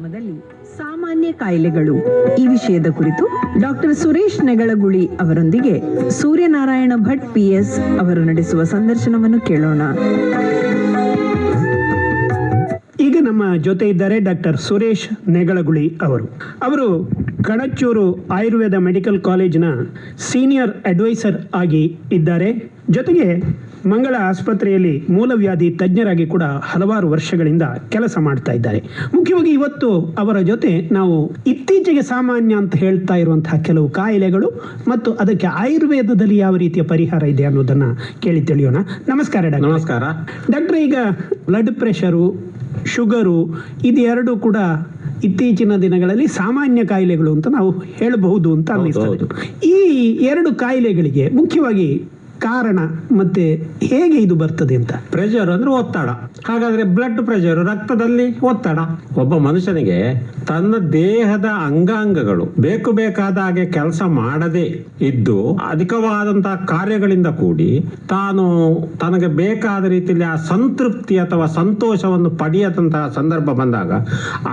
ಕಾರ್ಯಕ್ರಮದಲ್ಲಿ ಸಾಮಾನ್ಯ ಕಾಯಿಲೆಗಳು ಈ ವಿಷಯದ ಕುರಿತು ಡಾಕ್ಟರ್ ಸುರೇಶ್ ನೆಗಳಗುಳಿ ಅವರೊಂದಿಗೆ ಸೂರ್ಯನಾರಾಯಣ ಭಟ್ PS ಅವರು ನಡೆಸುವ ಸಂದರ್ಶನವನ್ನು ಕೇಳೋಣ. ಈಗ ನಮ್ಮ ಜೊತೆ ಇದ್ದಾರೆ ಡಾಕ್ಟರ್ ಸುರೇಶ್ ನೆಗಳಗುಳಿ ಅವರು ಕಣಚೂರು ಆಯುರ್ವೇದ ಮೆಡಿಕಲ್ ಕಾಲೇಜಿನ ಸೀನಿಯರ್ ಅಡ್ವೈಸರ್ ಆಗಿ ಇದ್ದಾರೆ. ಜೊತೆಗೆ ಮಂಗಳ ಆಸ್ಪತ್ರೆಯಲ್ಲಿ ಮೂಲವ್ಯಾಧಿ ತಜ್ಞರಾಗಿ ಕೂಡ ಹಲವಾರು ವರ್ಷಗಳಿಂದ ಕೆಲಸ ಮಾಡ್ತಾ ಇದ್ದಾರೆ. ಮುಖ್ಯವಾಗಿ ಇವತ್ತು ಅವರ ಜೊತೆ ನಾವು ಇತ್ತೀಚೆಗೆ ಸಾಮಾನ್ಯ ಅಂತ ಹೇಳ್ತಾ ಇರುವಂತಹ ಕೆಲವು ಕಾಯಿಲೆಗಳು ಮತ್ತು ಅದಕ್ಕೆ ಆಯುರ್ವೇದದಲ್ಲಿ ಯಾವ ರೀತಿಯ ಪರಿಹಾರ ಇದೆ ಅನ್ನೋದನ್ನ ಕೇಳಿ ತಿಳಿಯೋಣ. ನಮಸ್ಕಾರ ಡಾಕ್ಟರ್. ನಮಸ್ಕಾರ ಡಾಕ್ಟರ್, ಈಗ ಬ್ಲಡ್ ಪ್ರೆಷರು, ಶುಗರು ಇದೆರಡು ಕೂಡ ಇತ್ತೀಚಿನ ದಿನಗಳಲ್ಲಿ ಸಾಮಾನ್ಯ ಕಾಯಿಲೆಗಳು ಅಂತ ನಾವು ಹೇಳಬಹುದು ಅಂತ ಅನ್ನಿಸ್ತದೆ. ಈ ಎರಡು ಕಾಯಿಲೆಗಳಿಗೆ ಮುಖ್ಯವಾಗಿ ಕಾರಣ ಮತ್ತೆ ಹೇಗೆ ಇದು ಬರ್ತದೆ ಅಂತ? ಪ್ರೆಷರ್ ಅಂದ್ರೆ ಒತ್ತಡ. ಹಾಗಾದ್ರೆ ಬ್ಲಡ್ ಪ್ರೆಷರ್, ರಕ್ತದಲ್ಲಿ ಒತ್ತಡ. ಒಬ್ಬ ಮನುಷ್ಯನಿಗೆ ತನ್ನ ದೇಹದ ಅಂಗಾಂಗಗಳು ಬೇಕಾದ ಹಾಗೆ ಕೆಲಸ ಮಾಡದೆ ಇದ್ದು ಅಧಿಕವಾದಂತಹ ಕಾರ್ಯಗಳಿಂದ ಕೂಡಿ ತನಗೆ ಬೇಕಾದ ರೀತಿಯಲ್ಲಿ ಆ ಸಂತೃಪ್ತಿ ಅಥವಾ ಸಂತೋಷವನ್ನು ಪಡೆಯದಂತಹ ಸಂದರ್ಭ ಬಂದಾಗ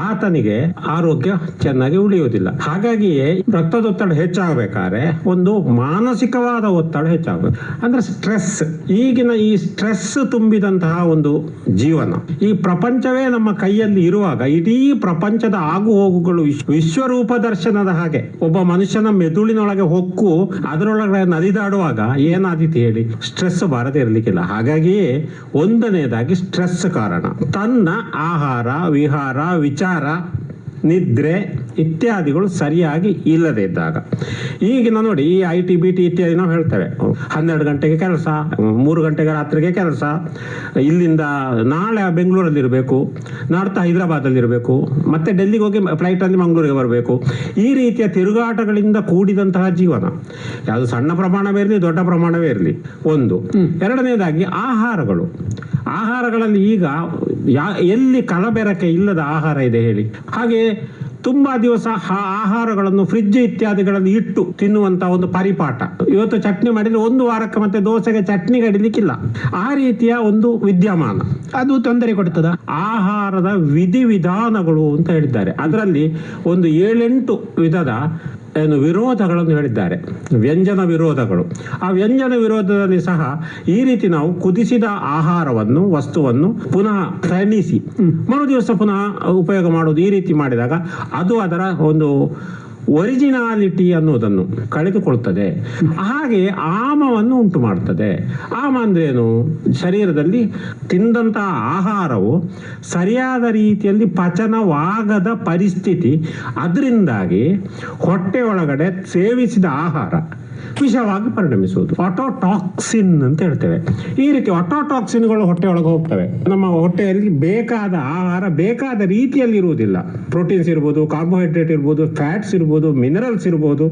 ಆತನಿಗೆ ಆರೋಗ್ಯ ಚೆನ್ನಾಗಿ ಉಳಿಯುವುದಿಲ್ಲ. ಹಾಗಾಗಿಯೇ ರಕ್ತದೊತ್ತಡ ಹೆಚ್ಚಾಗಬೇಕಾದ್ರೆ ಒಂದು ಮಾನಸಿಕವಾದ ಒತ್ತಡ ಹೆಚ್ಚಾಗಬೇಕು, ಅಂದ್ರೆ ಸ್ಟ್ರೆಸ್. ಈಗಿನ ಈ ಸ್ಟ್ರೆಸ್ ತುಂಬಿದಂತಹ ಒಂದು ಜೀವನ, ಈ ಪ್ರಪಂಚವೇ ನಮ್ಮ ಕೈಯಲ್ಲಿ ಇರುವಾಗ ಇಡೀ ಪ್ರಪಂಚದ ಆಗು ಹೋಗುಗಳು ವಿಶ್ವರೂಪ ದರ್ಶನದ ಹಾಗೆ ಒಬ್ಬ ಮನುಷ್ಯನ ಮೆದುಳಿನೊಳಗೆ ಹೊಕ್ಕು ಅದರೊಳಗಡೆ ನಲಿದಾಡುವಾಗ ಏನಾದೀತು ಹೇಳಿ? ಸ್ಟ್ರೆಸ್ ಬಾರದೇ ಇರಲಿಕ್ಕಿಲ್ಲ. ಹಾಗಾಗಿಯೇ ಒಂದನೇದಾಗಿ ಸ್ಟ್ರೆಸ್ ಕಾರಣ. ತನ್ನ ಆಹಾರ, ವಿಹಾರ, ವಿಚಾರ, ನಿದ್ರೆ ಇತ್ಯಾದಿಗಳು ಸರಿಯಾಗಿ ಇಲ್ಲದೆ ಇದ್ದಾಗ. ಈಗಿನ ನೋಡಿ, ಈ IT BT ಇತ್ಯಾದಿ ನಾವು ಹೇಳ್ತೇವೆ, 12 ಗಂಟೆಗೆ ಕೆಲಸ, 3 ಗಂಟೆಗೆ ರಾತ್ರಿಗೆ ಕೆಲಸ, ಇಲ್ಲಿಂದ ನಾಳೆ ಬೆಂಗಳೂರಲ್ಲಿ ಇರಬೇಕು, ನಾಡ್ತಾ ಹೈದರಾಬಾದಲ್ಲಿ ಇರಬೇಕು, ಮತ್ತೆ ಡೆಲ್ಲಿಗೆ ಹೋಗಿ ಫ್ಲೈಟಲ್ಲಿ ಮಂಗಳೂರಿಗೆ ಬರಬೇಕು. ಈ ರೀತಿಯ ತಿರುಗಾಟಗಳಿಂದ ಕೂಡಿದಂತಹ ಜೀವನ. ಯಾವುದು ಸಣ್ಣ ಪ್ರಮಾಣವೇ ಇರಲಿ, ದೊಡ್ಡ ಪ್ರಮಾಣವೇ ಇರಲಿ. ಒಂದು. ಎರಡನೇದಾಗಿ ಆಹಾರಗಳಲ್ಲಿ ಈಗ ಎಲ್ಲಿ ಕಲಬೆರಕೆ ಇಲ್ಲದ ಆಹಾರ ಇದೆ ಹೇಳಿ? ಹಾಗೆ ತುಂಬಾ ದಿವಸ ಆಹಾರಗಳನ್ನು ಫ್ರಿಡ್ಜ್ ಇತ್ಯಾದಿಗಳಲ್ಲಿ ಇಟ್ಟು ತಿನ್ನುವಂತ ಒಂದು ಪರಿಪಾಠ. ಇವತ್ತು ಚಟ್ನಿ ಮಾಡಿದ್ರೆ 1 ವಾರಕ್ಕೆ ಮತ್ತೆ ದೋಸೆಗೆ ಚಟ್ನಿ ಗಡಿಲಿಕ್ಕಿಲ್ಲ. ಆ ರೀತಿಯ ಒಂದು ವಿದ್ಯಮಾನ ಅದು ತೊಂದರೆ ಕೊಡ್ತದ. ಆಹಾರದ ವಿಧಿವಿಧಾನಗಳು ಅಂತ ಹೇಳಿದ್ದಾರೆ. ಅದರಲ್ಲಿ ಒಂದು 7-8 ವಿಧದ ವಿರೋಧಗಳನ್ನು ಹೇಳಿದ್ದಾರೆ, ವ್ಯಂಜನ ವಿರೋಧಗಳು. ಆ ವ್ಯಂಜನ ವಿರೋಧದಲ್ಲಿ ಸಹ ಈ ರೀತಿ ನಾವು ಕುದಿಸಿದ ಆಹಾರವನ್ನು, ವಸ್ತುವನ್ನು ಪುನಃ ತಣಿಸಿ ಮರುದಿವಸ ಪುನಃ ಉಪಯೋಗ ಮಾಡುವುದು, ಈ ರೀತಿ ಮಾಡಿದಾಗ ಅದು ಅದರ ಒಂದು ಒರಿಜಿನಾಲಿಟಿ ಅನ್ನೋದನ್ನು ಕಳೆದುಕೊಳ್ತದೆ. ಹಾಗೆ ಆಮವನ್ನು ಉಂಟು ಮಾಡ್ತದೆ. ಆಮ ಅಂದ್ರೇನು? ಶರೀರದಲ್ಲಿ ತಿಂದಂತಹ ಆಹಾರವು ಸರಿಯಾದ ರೀತಿಯಲ್ಲಿ ಪಚನವಾಗದ ಪರಿಸ್ಥಿತಿ. ಅದರಿಂದಾಗಿ ಹೊಟ್ಟೆ ಒಳಗಡೆ ಸೇವಿಸಿದ ಆಹಾರ ವಿಷವಾಗಿ ಪರಿಣಮಿಸುವುದು. ಆಟೋಟಾಕ್ಸಿನ್ ಅಂತ ಹೇಳ್ತೇವೆ. ಈ ರೀತಿ ಆಟೋಟಾಕ್ಸಿನ್ಗಳು ಹೊಟ್ಟೆ ಒಳಗೆ ಹೋಗ್ತವೆ. ನಮ್ಮ ಹೊಟ್ಟೆಯಲ್ಲಿ ಬೇಕಾದ ಆಹಾರ ಬೇಕಾದ ರೀತಿಯಲ್ಲಿ ಇರುವುದಿಲ್ಲ. ಪ್ರೋಟೀನ್ಸ್ ಇರ್ಬೋದು, ಕಾರ್ಬೋಹೈಡ್ರೇಟ್ ಇರ್ಬೋದು, ಫ್ಯಾಟ್ಸ್ ಇರ್ಬೋದು, ಮಿನರಲ್ಸ್ ಇರ್ಬೋದು.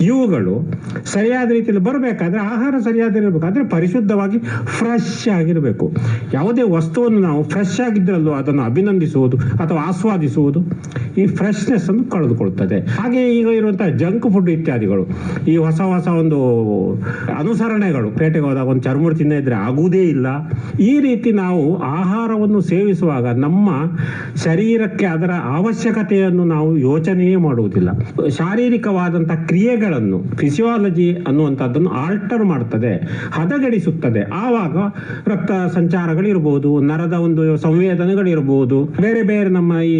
ಇವುಗಳು ಸರಿಯಾದ ರೀತಿಯಲ್ಲಿ ಬರಬೇಕಾದ್ರೆ ಆಹಾರ ಸರಿಯಾದ ಇರಬೇಕಾದ್ರೆ ಪರಿಶುದ್ಧವಾಗಿ ಫ್ರೆಶ್ ಆಗಿರಬೇಕು. ಯಾವುದೇ ವಸ್ತುವನ್ನು ನಾವು ಫ್ರೆಶ್ ಆಗಿದ್ರಲ್ಲೂ ಅದನ್ನು ಅಭಿನಂದಿಸುವುದು ಅಥವಾ ಆಸ್ವಾದಿಸುವುದು ಈ ಫ್ರೆಶ್ನೆಸ್ ಅನ್ನು ಕಳೆದುಕೊಳ್ತದೆ. ಹಾಗೆ ಈಗ ಇರುವಂತಹ ಜಂಕ್ ಫುಡ್ ಇತ್ಯಾದಿಗಳು, ಈ ಹೊಸ ಒಂದು ಅನುಸರಣೆಗಳು, ಪೇಟೆಗೆ ಹೋದಾಗ ಒಂದು ಚರ್ಮುರಿ ತಿನ್ನ ಇದ್ರೆ ಆಗುವುದೇ ಇಲ್ಲ. ಈ ರೀತಿ ನಾವು ಆಹಾರವನ್ನು ಸೇವಿಸುವಾಗ ನಮ್ಮ ಶರೀರಕ್ಕೆ ಅದರ ಅವಶ್ಯಕತೆಯನ್ನು ನಾವು ಯೋಚನೆಯೇ ಮಾಡುವುದಿಲ್ಲ. ಶಾರೀರಿಕವಾದಂತಹ ಕ್ರಿಯೆಗಳನ್ನು, ಫಿಸಿಯಾಲಜಿ ಅನ್ನುವಂಥದ್ದನ್ನು ಆಲ್ಟರ್ ಮಾಡ್ತದೆ, ಹದಗೆಡಿಸುತ್ತದೆ. ಆವಾಗ ರಕ್ತ ಸಂಚಾರಗಳಿರ್ಬೋದು, ನರದ ಒಂದು ಸಂವೇದನೆಗಳಿರ್ಬೋದು, ಬೇರೆ ಬೇರೆ ನಮ್ಮ ಈ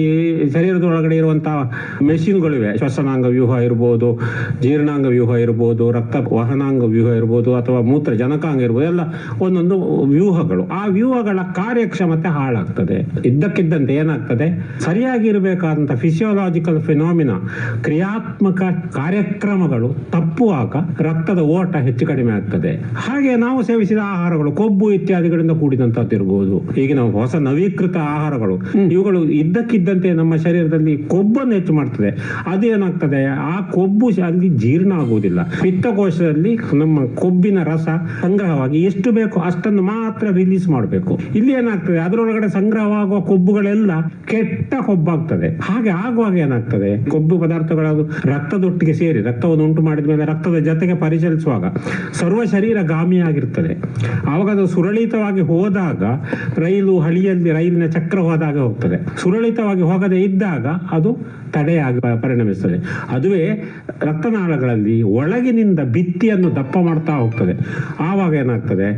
ಶರೀರದೊಳಗಡೆ ಇರುವಂತಹ ಮೆಷಿನ್ಗಳಿವೆ. ಶ್ವಸನಾಂಗ ವ್ಯೂಹ ಇರ್ಬೋದು, ಜೀರ್ಣಾಂಗ ವ್ಯೂಹ ಇರ್ಬೋದು, ರಕ್ತ ವಹನಾಂಗ ವ್ಯೂಹ ಇರ್ಬೋದು, ಅಥವಾ ಮೂತ್ರ ಜನಕಾಂಗ ಇರ್ಬೋದು, ಎಲ್ಲ ಒಂದೊಂದು ವ್ಯೂಹಗಳು. ಆ ವ್ಯೂಹಗಳ ಕಾರ್ಯಕ್ಷಮತೆ ಹಾಳಾಗ್ತದೆ. ಇದ್ದಕ್ಕಿದ್ದಂತೆ ಏನಾಗ್ತದೆ? ಸರಿಯಾಗಿ ಇರಬೇಕಾದಂತ ಫಿಸಿಯೋಲಾಜಿಕಲ್ ಫಿನಾಮಿನಾ, ಕ್ರಿಯಾತ್ಮಕ ಕಾರ್ಯಕ್ರಮಗಳು ತಪ್ಪುವಾಗ ರಕ್ತದ ಓಟ ಹೆಚ್ಚು ಕಡಿಮೆ ಆಗ್ತದೆ. ಹಾಗೆ ನಾವು ಸೇವಿಸಿದ ಆಹಾರಗಳು ಕೊಬ್ಬು ಇತ್ಯಾದಿಗಳಿಂದ ಕೂಡಿದಂತದ್ದು ಇರಬಹುದು. ಈಗ ನಾವು ಹೊಸ ನವೀಕೃತ ಆಹಾರಗಳು, ಇವುಗಳು ಇದ್ದಕ್ಕಿದ್ದಂತೆ ನಮ್ಮ ಶರೀರದಲ್ಲಿ ಕೊಬ್ಬನ್ನು ಹೆಚ್ಚು ಮಾಡ್ತದೆ. ಅದೇನಾಗ್ತದೆ? ಆ ಕೊಬ್ಬು ಅಲ್ಲಿ ಜೀರ್ಣ ಆಗುವುದಿಲ್ಲ. ಪಿತ್ತಕೋಶದಲ್ಲಿ ನಮ್ಮ ಕೊಬ್ಬಿನ ರಸ ಸಂಗ್ರಹವಾಗಿ ಎಷ್ಟು ಬೇಕೋ ಅಷ್ಟನ್ನು ಮಾತ್ರ ರಿಲೀಸ್ ಮಾಡಬೇಕು. ಇಲ್ಲಿ ಏನಾಗ್ತದೆ? ಅದರೊಳಗಡೆ ಸಂಗ್ರಹವಾಗುವ ಕೊಬ್ಬುಗಳೆಲ್ಲ ಕೆಟ್ಟ ಕೊಬ್ಬಾಗ್ತದೆ. ಹಾಗೆ ಆಗುವಾಗ ಏನಾಗ್ತದೆ? ಕೊಬ್ಬು ಪದಾರ್ಥಗಳು ರಕ್ತದೊಟ್ಟಿಗೆ ಸೇರಿ ರಕ್ತವನ್ನು ಉಂಟು ಮಾಡಿದ ಮೇಲೆ ರಕ್ತದ ಜೊತೆಗೆ ಪರಿಚಲಿಸುವಾಗ ಸರ್ವ ಶರೀರ ಗಾಮಿಯಾಗಿರ್ತದೆ. ಆವಾಗ ಅದು ಸುರಳಿತವಾಗಿ ಹೋದಾಗ ರೈಲಿನ ಚಕ್ರ ಹೋದಾಗ ಹೋಗ್ತದೆ. ಸುರಳಿತವಾಗಿ ಹೋಗದೆ ಇದ್ದಾಗ ಅದು ತಡೆಯಾಗಿ ಪರಿಣಮಿಸ್ತದೆ. ಅದುವೇ ರಕ್ತನಾಳಗಳಲ್ಲಿ ಒಳಗಿನಿಂದ ಭಿತ್ತಿಯನ್ನು ದಪ್ಪ ಮಾಡ್ತಾ ಹೋಗ್ತದೆ. ಆವಾಗ ಏನಾಗ್ತದೆ,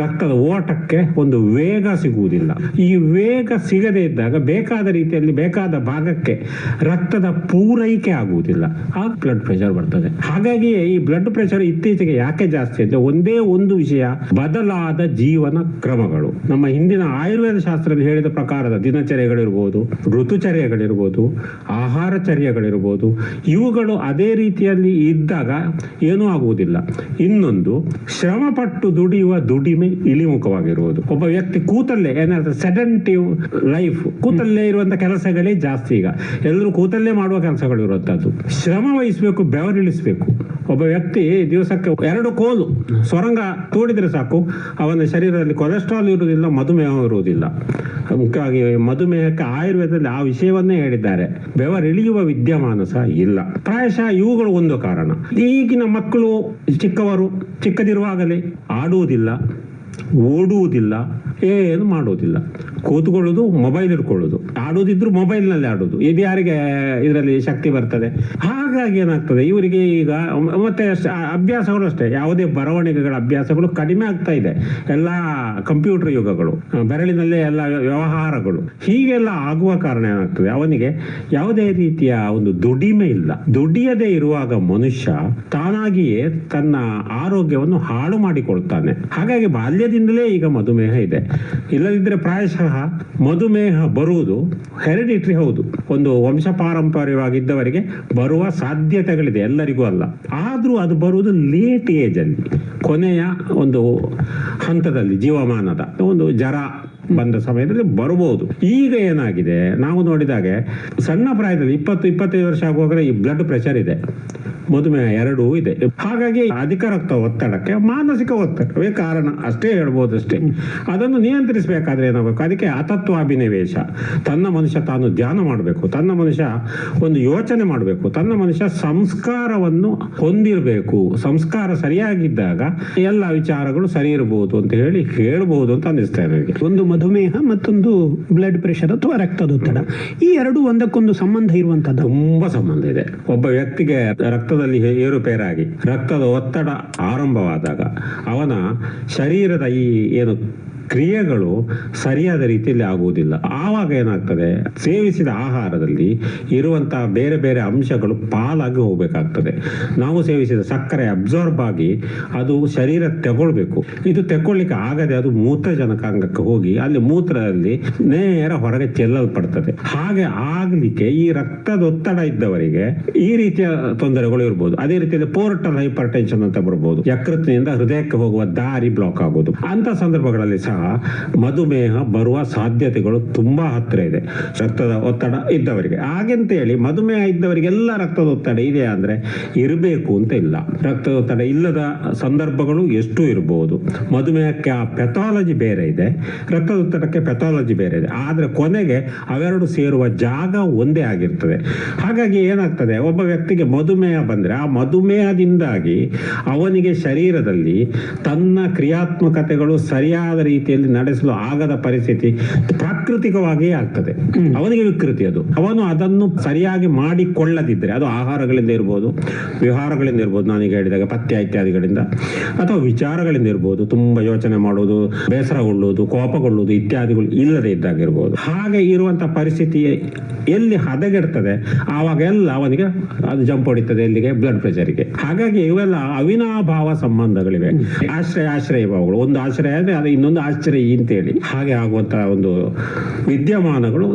ರಕ್ತದ ಓಟಕ್ಕೆ ಒಂದು ವೇಗ ಸಿಗುವುದಿಲ್ಲ. ಈ ವೇಗ ಸಿಗದೇ ಇದ್ದಾಗ ಬೇಕಾದ ರೀತಿಯಲ್ಲಿ ಬೇಕಾದ ಭಾಗಕ್ಕೆ ರಕ್ತದ ಪೂರೈಕೆ ಆಗುವುದಿಲ್ಲ, ಆಗ ಬ್ಲಡ್ ಪ್ರೆಷರ್ ಬರ್ತದೆ. ಹಾಗಾಗಿಯೇ ಈ ಬ್ಲಡ್ ಪ್ರೆಷರ್ ಇತ್ತೀಚೆಗೆ ಯಾಕೆ ಜಾಸ್ತಿ ಅಂದ್ರೆ ಒಂದೇ ಒಂದು ವಿಷಯ, ಬದಲಾದ ಜೀವನ ಕ್ರಮಗಳು. ನಮ್ಮ ಹಿಂದಿನ ಆಯುರ್ವೇದ ಶಾಸ್ತ್ರದಲ್ಲಿ ಹೇಳಿದ ಪ್ರಕಾರದ ದಿನಚರ್ಯಗಳಿರ್ಬೋದು, ಋತುಚರ್ಯಗಳಿರ್ಬೋದು, ಆಹಾರಚರ್ಯಗಳಿರ್ಬೋದು, ಇವುಗಳು ಅದೇ ರೀತಿಯಲ್ಲಿ ಇದ್ದಾಗ ಏನೂ ಆಗುವುದಿಲ್ಲ. ಇನ್ನೊಂದು, ಶ್ರಮಪಟ್ಟು ದುಡಿಯುವ ದುಡಿಮೆ ಇಳಿಮುಖವಾಗಿರುವುದು. ಒಬ್ಬ ವ್ಯಕ್ತಿ ಕೂತಲ್ಲೇ ಏನಾಗ್ತದೆ, ಸೆಡೆಂಟಿವ್ ಲೈಫ್, ಕೂತಲ್ಲೇ ಇರುವಂತ ಕೆಲಸಗಳೇ ಜಾಸ್ತಿ. ಈಗ ಎಲ್ಲರೂ ಕೂತಲ್ಲೇ ಮಾಡುವ ಕೆಲಸಗಳು ಇರುವಂತದ್ದು. ಶ್ರಮ ವಹಿಸಬೇಕು, ಬೆವರಿಳಿಸಬೇಕು. ಒಬ್ಬ ವ್ಯಕ್ತಿ ದಿವಸಕ್ಕೆ 2 ಕೋಲು ಸೊರಂಗ ತೋಡಿದ್ರೆ ಸಾಕು, ಅವನ ಶರೀರದಲ್ಲಿ ಕೊಲೆಸ್ಟ್ರಾಲ್ ಇರುವುದಿಲ್ಲ, ಮಧುಮೇಹ ಇರುವುದಿಲ್ಲ. ಮುಖ್ಯವಾಗಿ ಮಧುಮೇಹಕ್ಕೆ ಆಯುರ್ವೇದದಲ್ಲಿ ಆ ವಿಷಯವನ್ನೇ ಹೇಳಿದ್ದಾರೆ. ಬೆವರಿಳಿಯುವ ವಿದ್ಯಮಾನ ಸಹ ಇಲ್ಲ. ಪ್ರಾಯಶಃ ಇವುಗಳು ಒಂದು ಕಾರಣ. ಈಗಿನ ಮಕ್ಕಳು ಚಿಕ್ಕದಿರುವಾಗಲೇ ಆಡುವುದಿಲ್ಲ, ಓಡುವುದಿಲ್ಲ, ಏನು ಮಾಡುವುದಿಲ್ಲ, ಕೂತ್ಕೊಳ್ಳೋದು, ಮೊಬೈಲ್ ಇಟ್ಕೊಳ್ಳೋದು. ಆಡೋದಿದ್ರು ಮೊಬೈಲ್ನಲ್ಲಿ ಆಡೋದು. ಇದು ಯಾರಿಗೆ ಇದರಲ್ಲಿ ಶಕ್ತಿ ಬರ್ತದೆ? ಹಾಗಾಗಿ ಏನಾಗ್ತದೆ, ಇವರಿಗೆ ಈಗ ಮತ್ತೆ ಅಭ್ಯಾಸಗಳು ಅಷ್ಟೇ, ಯಾವುದೇ ಬರವಣಿಗೆಗಳ ಅಭ್ಯಾಸಗಳು ಕಡಿಮೆ ಆಗ್ತಾ ಇದೆ. ಎಲ್ಲ ಕಂಪ್ಯೂಟರ್ ಯುಗಗಳು, ಬೆರಳಿನಲ್ಲೇ ಎಲ್ಲ ವ್ಯವಹಾರಗಳು, ಹೀಗೆಲ್ಲ ಆಗುವ ಕಾರಣ ಏನಾಗ್ತದೆ, ಅವನಿಗೆ ಯಾವುದೇ ರೀತಿಯ ಒಂದು ದುಡಿಮೆ ಇಲ್ಲ. ದುಡಿಯದೇ ಇರುವಾಗ ಮನುಷ್ಯ ತಾನಾಗಿಯೇ ತನ್ನ ಆರೋಗ್ಯವನ್ನು ಹಾಳು ಮಾಡಿಕೊಳ್ತಾನೆ. ಹಾಗಾಗಿ ಬಾಲ್ಯದಿಂದಲೇ ಈಗ ಮಧುಮೇಹ ಇದೆ. ಇಲ್ಲದಿದ್ದರೆ ಪ್ರಾಯಶಃ ಮಧುಮೇಹ ಬರುವುದು ಹೆರಿಡಿಟ್ರಿ, ಹೌದು, ಒಂದು ವಂಶ ಪಾರಂಪರ್ಯವಾಗಿದ್ದವರಿಗೆ ಬರುವ ಸಾಧ್ಯತೆಗಳಿದೆ, ಎಲ್ಲರಿಗೂ ಅಲ್ಲ. ಆದ್ರೂ ಅದು ಬರುವುದು ಲೇಟ್ ಏಜ್ ಅಲ್ಲಿ, ಕೊನೆಯ ಒಂದು ಹಂತದಲ್ಲಿ, ಜೀವಮಾನದ ಒಂದು ಜರ ಬಂದ ಸಮಯದಲ್ಲಿ ಬರಬಹುದು. ಈಗ ಏನಾಗಿದೆ, ನಾವು ನೋಡಿದಾಗೆ ಸಣ್ಣ ಪ್ರಾಯದಲ್ಲಿ 20-25 ವರ್ಷ ಆಗುವಾಗ ಈ ಬ್ಲಡ್ ಪ್ರೆಷರ್ ಇದೆ, ಮಧುಮೇಹ ಎರಡೂ ಇದೆ. ಹಾಗಾಗಿ ಅಧಿಕ ರಕ್ತ ಒತ್ತಡಕ್ಕೆ ಮಾನಸಿಕ ಒತ್ತಡವೇ ಕಾರಣ, ಅಷ್ಟೇ ಹೇಳ್ಬೋದು ಅಷ್ಟೇ. ಅದನ್ನು ನಿಯಂತ್ರಿಸಬೇಕಾದ್ರೆ ಏನಾಗಬೇಕು, ಅದಕ್ಕೆ ಅತತ್ವಾಭಿನಿವೇಶ. ತನ್ನ ಮನುಷ್ಯ ತಾನು ಧ್ಯಾನ ಮಾಡಬೇಕು, ತನ್ನ ಮನುಷ್ಯ ಒಂದು ಯೋಚನೆ ಮಾಡಬೇಕು, ತನ್ನ ಮನುಷ್ಯ ಸಂಸ್ಕಾರವನ್ನು ಹೊಂದಿರಬೇಕು. ಸಂಸ್ಕಾರ ಸರಿಯಾಗಿದ್ದಾಗ ಎಲ್ಲ ವಿಚಾರಗಳು ಸರಿ ಇರಬಹುದು ಅಂತ ಹೇಳ್ಬಹುದು ಅಂತ ಅನ್ನಿಸ್ತಾ ಇದೆ ನನಗೆ. ಒಂದು ಮಧುಮೇಹ, ಮತ್ತೊಂದು ಬ್ಲಡ್ ಪ್ರೆಷರ್ ಅಥವಾ ರಕ್ತದೊತ್ತಡ, ಈ ಎರಡು ಒಂದಕ್ಕೊಂದು ಸಂಬಂಧ ಇರುವಂತದ್ದು. ತುಂಬಾ ಸಂಬಂಧ ಇದೆ. ಒಬ್ಬ ವ್ಯಕ್ತಿಗೆ ರಕ್ತದಲ್ಲಿ ಏರುಪೇರಾಗಿ ರಕ್ತದ ಒತ್ತಡ ಆರಂಭವಾದಾಗ ಅವನ ಶರೀರದ ಈ ಏನು ಕ್ರಿಯೆಗಳು ಸರಿಯಾದ ರೀತಿಯಲ್ಲಿ ಆಗುವುದಿಲ್ಲ. ಆವಾಗ ಏನಾಗ್ತದೆ, ಸೇವಿಸಿದ ಆಹಾರದಲ್ಲಿ ಇರುವಂತಹ ಬೇರೆ ಬೇರೆ ಅಂಶಗಳು ಪಾಲಾಗಿ ಹೋಗಬೇಕಾಗ್ತದೆ. ನಾವು ಸೇವಿಸಿದ ಸಕ್ಕರೆ ಅಬ್ಸಾರ್ಬ್ ಆಗಿ ಅದು ಶರೀರ ತಗೊಳ್ಬೇಕು. ಇದು ತಗೊಳ್ಳಿಕ್ಕೆ ಆಗದೆ ಅದು ಮೂತ್ರಜನಕಾಂಗಕ್ಕೆ ಹೋಗಿ ಅಲ್ಲಿ ಮೂತ್ರದಲ್ಲಿ ನೇರ ಹೊರಗೆ ಚೆಲ್ಲಲ್ಪಡ್ತದೆ. ಹಾಗೆ ಆಗ್ಲಿಕ್ಕೆ ಈ ರಕ್ತದೊತ್ತಡ ಇದ್ದವರಿಗೆ ಈ ರೀತಿಯ ತೊಂದರೆಗಳು ಇರ್ಬೋದು. ಅದೇ ರೀತಿಯಲ್ಲಿ ಪೋರ್ಟಲ್ ಹೈಪರ್ ಟೆನ್ಷನ್ ಅಂತ ಬರ್ಬೋದು, ಯಕೃತ್ತಿನಿಂದ ಹೃದಯಕ್ಕೆ ಹೋಗುವ ದಾರಿ ಬ್ಲಾಕ್ ಆಗೋದು. ಅಂತ ಸಂದರ್ಭಗಳಲ್ಲಿ ಸಹ ಮಧುಮೇಹ ಬರುವ ಸಾಧ್ಯತೆಗಳು ತುಂಬಾ ಹತ್ತಿರ ಇದೆ ರಕ್ತದ ಒತ್ತಡ ಇದ್ದವರಿಗೆ. ಹಾಗೆಂತೇಳಿ ಮಧುಮೇಹ ಇದ್ದವರಿಗೆಲ್ಲ ರಕ್ತದ ಒತ್ತಡ ಇದೆ ಅಂದ್ರೆ ಇರಬೇಕು ಅಂತ ಇಲ್ಲ. ರಕ್ತದೊತ್ತಡ ಇಲ್ಲದ ಸಂದರ್ಭಗಳು ಎಷ್ಟು ಇರಬಹುದು. ಮಧುಮೇಹಕ್ಕೆ ಆ ಪೆಥಾಲಜಿ ಬೇರೆ ಇದೆ, ರಕ್ತದೊತ್ತಡಕ್ಕೆ ಪೆಥಾಲಜಿ ಬೇರೆ ಇದೆ. ಆದ್ರೆ ಕೊನೆಗೆ ಅವೆರಡು ಸೇರುವ ಜಾಗ ಒಂದೇ ಆಗಿರ್ತದೆ. ಹಾಗಾಗಿ ಏನಾಗ್ತದೆ, ಒಬ್ಬ ವ್ಯಕ್ತಿಗೆ ಮಧುಮೇಹ ಬಂದ್ರೆ ಆ ಮಧುಮೇಹದಿಂದಾಗಿ ಅವನಿಗೆ ಶರೀರದಲ್ಲಿ ತನ್ನ ಕ್ರಿಯಾತ್ಮಕತೆಗಳು ಸರಿಯಾದ ರೀತಿಯಲ್ಲಿ ನಡೆಸಲು ಆಗದ ಪರಿಸ್ಥಿತಿ ಪ್ರಾಕೃತಿಕವಾಗಿಯೇ ಆಗ್ತದೆ. ಅವನಿಗೆ ವಿಕೃತಿ ಅದು. ಅವನು ಅದನ್ನು ಸರಿಯಾಗಿ ಮಾಡಿಕೊಳ್ಳದಿದ್ರೆ, ಅದು ಆಹಾರಗಳಿಂದ ಇರ್ಬೋದು, ವಿಹಾರಗಳಿಂದ ಇರ್ಬೋದು, ನಾನೀಗ ಹೇಳಿದಾಗ ಪಥ್ಯ ಇತ್ಯಾದಿಗಳಿಂದ, ಅಥವಾ ವಿಚಾರಗಳಿಂದ ಇರ್ಬೋದು, ತುಂಬಾ ಯೋಚನೆ ಮಾಡೋದು, ಬೇಸರಗೊಳ್ಳುವುದು, ಕೋಪಗೊಳ್ಳುವುದು ಇತ್ಯಾದಿಗಳು ಇಲ್ಲದೆ ಇದ್ದಾಗಿರ್ಬೋದು. ಹಾಗೆ ಇರುವಂತಹ ಪರಿಸ್ಥಿತಿ ಎಲ್ಲಿ ಹದಗೆಡ್ತದೆ ಆವಾಗೆಲ್ಲ ಅವನಿಗೆ ಅದು ಜಂಪ್ ಹೊಡಿತದೆ, ಎಲ್ಲಿಗೆ, ಬ್ಲಡ್ ಪ್ರೆಷರ್ಗೆ. ಹಾಗಾಗಿ ಇವೆಲ್ಲ ಅವಿನಾಭಾವ ಸಂಬಂಧಗಳಿವೆ. ಆಶ್ರಯ ಭಾವಗಳು, ಒಂದು ಆಶ್ರಯ ಅಂದ್ರೆ ಅದು ಇನ್ನೊಂದು ಆಶ್ಚರ್ಯ ಅಂತೇಳಿ ಹಾಗೆ ಆಗುವಂತಹ ಒಂದು ವಿದ್ಯಮಾನಗಳು